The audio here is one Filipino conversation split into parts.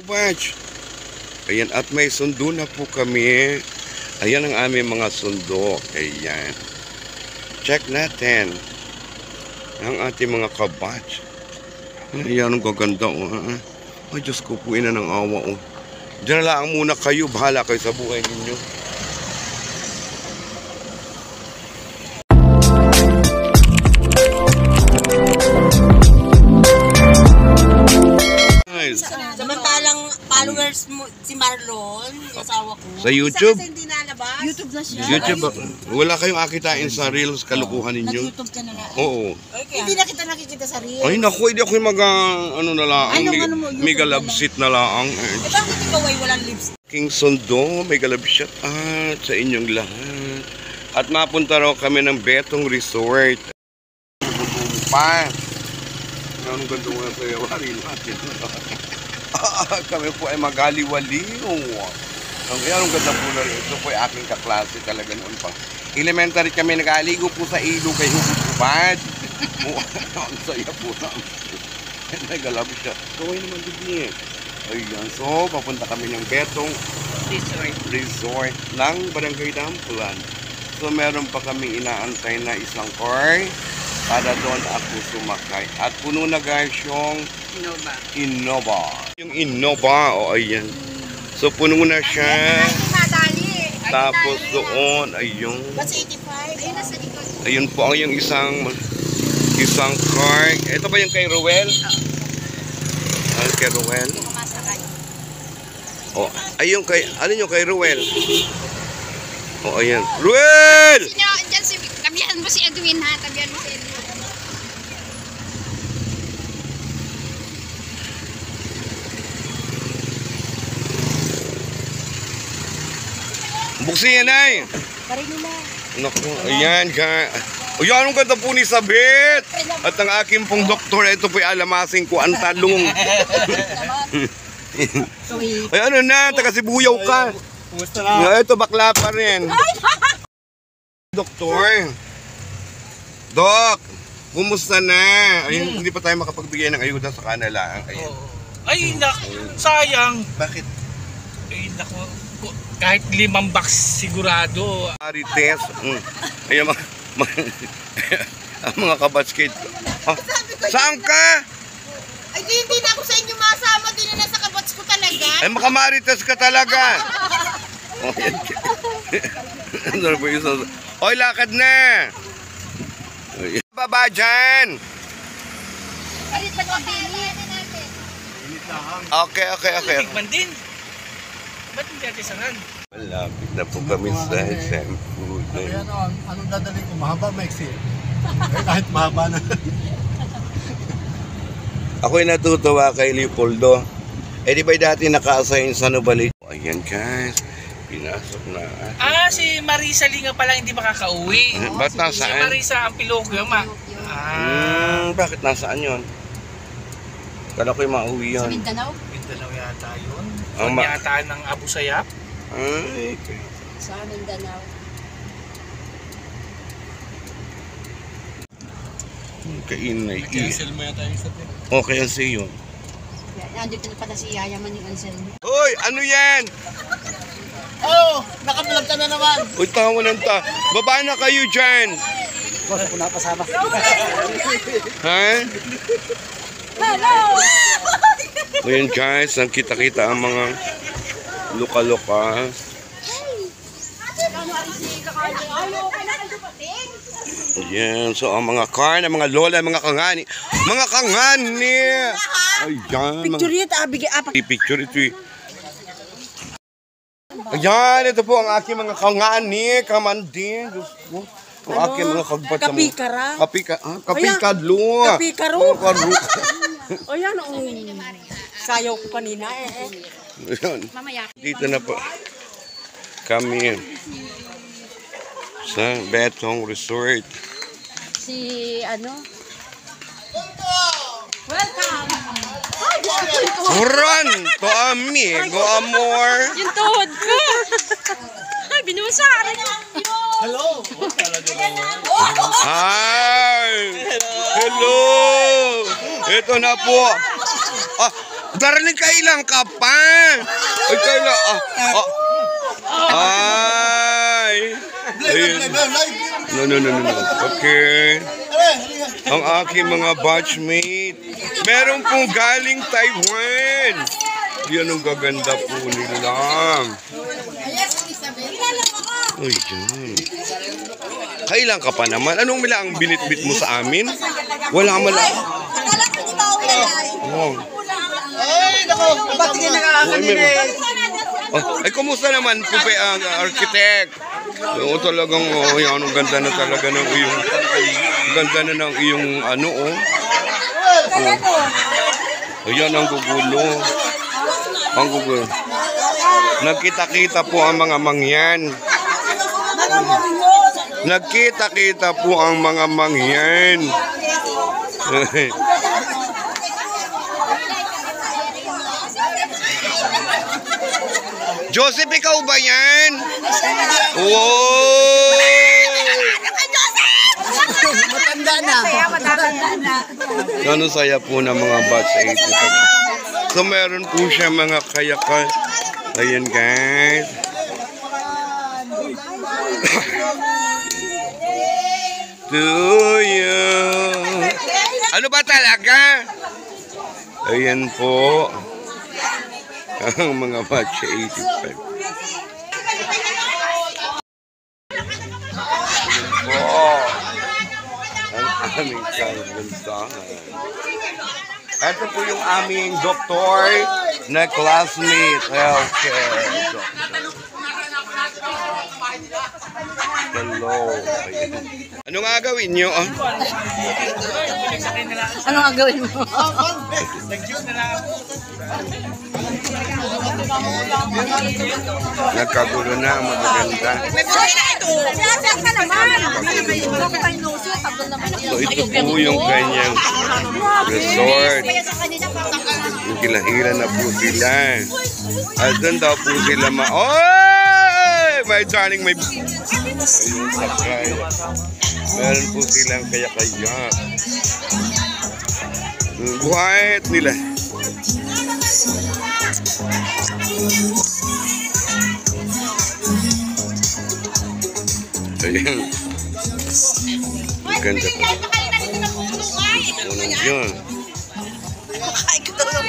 Watch. Ayan, at may sundo na po kami. Ayan ang aming mga sundo. Ayan. Check natin ang ating mga kabatch. Ayan, ang gaganda. Ay, Diyos ko po, ina ng awa. Diyan lang muna kayo. Bahala kayo sa buhay ninyo. Samantalang followers mo si Marlon, yung asawa ko. Sa YouTube? Hindi nalabas. YouTube na siya. YouTube, wala kayong akitain sa reels kalukuhan ninyo? Nag-YouTube ka na lang. Oo. Okay. Hindi na kita nakikita sa reels. Ay naku, hindi ako yung ano na lang, mega love seat na lang. Bakit ikaw ay walang lips? King Sundo, mega love shot sa inyong lahat. At mapunta raw kami ng Betong Resort. Pa. Anong ganda mo na sa'yo? Wari natin. Kami po ay magaliwaliw. Anong ganda po na rin. Ito po ay aking kaklase talaga noon pa. Elementary kami nag-aligo po sa ilog kay Hukupad. Ang saya po na. Nagalabi siya. Kaway naman din eh. Ayan. So, papunta kami ng Betong Resort ng Barangay Dampulan. So, meron pa kami inaantay na isang car para doon ako sumakay. At puno na guys yung Innova. Yung Innova, ayan. So puno na siya. Tapos doon, ayun. Ayun po ang yung isang car. Ito ba yung kay Ruel? Kay Ruel? Oh, ayun kay, ano yung kay Ruel? Oh, ayan. Ruel! Diyan si, tabihan mo si Edwin ha, tabihan mo si Edwin. Buksin yan ay. Naku, ayan ka. Ayan, anong ganda po ni Sabit. At ang aking pong doktor, ito po ay alamasin ko ang talong. Ay, ano na, taga Sibuyaw ka. Ito, bakla pa rin. Doktor. Dok, kumusta na? Ayun, hindi pa tayo makapagbigay ng ayuda sa kanila. Ay, sayang. Bakit? Ay, naku. Kahit 5 box sigurado. Marites. Ayan ang mga kabatskid. Saan ka? Ay, hindi na ako sa inyo masama. Din na sa kabats ko talaga. Ay, makamarites ka talaga. Oy, lakad na. Baba dyan. Okay. Tikman din. Ba't hindi natin sangan? Malapit na po kami sa shampoo. Kaya anong dadalhin ko? Mahaba, maiksi. Kahit mahaba na. Ako'y natutuwa kay Leopoldo. Di ba dati naka-assign sa Nubalik? Ayan guys, pinasok na. Si Marisa Linga pala hindi makakauwi. Ba't nasaan? Si Marisa ang Pilokyo, Bakit nasaan yun? Kala ko'y mauwi yun. Sa Mindanao? Mindanao yata yun. Yata ng Abu Sayyaf. Ay, Sa Mindanao. kainay. Cancel mo yata yung sabi. Okay, ang siyo. Nandito na pala si Yaya man yung Anselmo. Hoy, ano yan? Oh, nakablog ka na naman. Uy, tawa ng ta. Baba na kayo dyan. Boss, ako napasama. Ha? Hello! Ayan guys, ang kita-kita ang mga luka-luka. Ayan, so ang mga car, mga lola, mga kangani. Mga kangani! Ayan. Picture yun, Picture ito eh. Ayan, ito po ang aking mga kangani, kamanding. Ang aking mga kagbat. Kapikara. Kapikadlo. Kapikaro. O yan, sayaw ko kanina Ayan. Dito na po kami sa Betong Resort. Si Welcome! Run to amigo, amor. yung tuhod ko! Ay, binusa! Hello. Hi! Hello! Ito na po. Darling, kailan ka pa? Ay, kailan? Ay. Ayun. No. Okay. Ang aking mga batchmate. Meron pong galing Taiwan. Yan ang gaganda po nila. Uy, yun. Kailan ka pa naman? Anong mila ang binitbit mo sa amin? Wala mala. Oh. Ay, nako. Ba't hindi nakakakanina eh? Ay, kumusta naman po ang architect? Oo, talagang, yan, ang ganda na talaga ng iyong, ganda na ng iyong, oh. Ayan, ang gugulo. Ang gugulo. Nagkita-kita po ang mga mangyan. Nagkita-kita po ang mga mangyan. Joseph, ikaw ba yan? Wow! Matanda na. Ano saya po ng mga batch 80. So meron po siya mga kayakan. Ayan guys. To you. Ano ba talaga? Ayan po. Ang mga batch 85. Ang aming kagandahan. Ito po yung aming doktor na classmate. Okay. Hello. Ano nga gawin nyo? Ano nga gawin mo? Nagkagulo na, magaganda. So ito po yung kanyang resort. Hila-hila na po sila. At doon daw po sila Oy! My darling, may... Ayun, sakay. Meron po silang kaya-kayak. Buhayat nila. Ayan. Ang ganda po. Unang yun. Pakain ko talaga.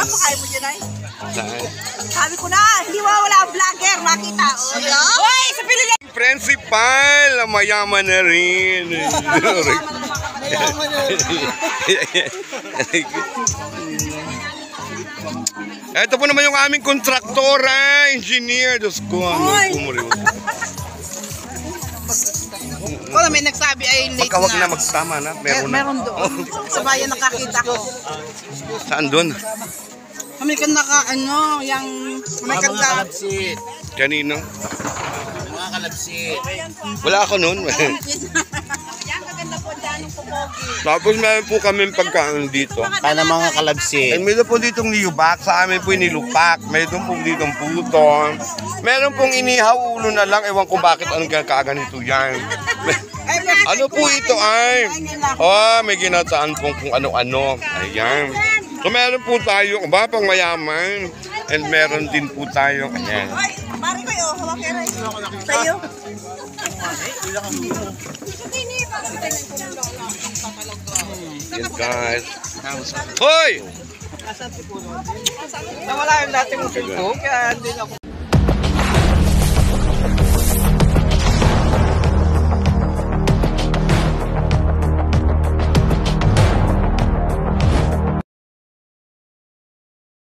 Pakain mo dyan ay. Saan? Sabi ko na, hindi wala ang vlogger. Makita. Hoy, sa Pilipinas. Principal, mayaman na rin. Ito po naman yung aming kontraktora, engineer. Diyos ko, Wala, may nagsabi ay late Magkawag na magsama na. Meron doon. Sa bayan nakakita ko. Saan doon? Kami kan yung may kanta. Kanino? Mga kalabsit. Wala ako noon. Tapos meron po kami pagkaan dito. Kana mga kalabsit. And meron po ditong niyubak. Sa amin po nilupak. Meron po ditong puto. Meron pong inihaw ulo na lang. Ewan ko bakit anong kaganito yan. Ano po ito ay? May ginataan pong kung ano-ano. Ayan. So meron po tayo, pang mayaman. And meron din po tayo. Ayan. Mari kayo, hawak yan ay. Sa'yo. Yan guys. Hoy! Nawala yung dating cellphone, kaya hindi na ako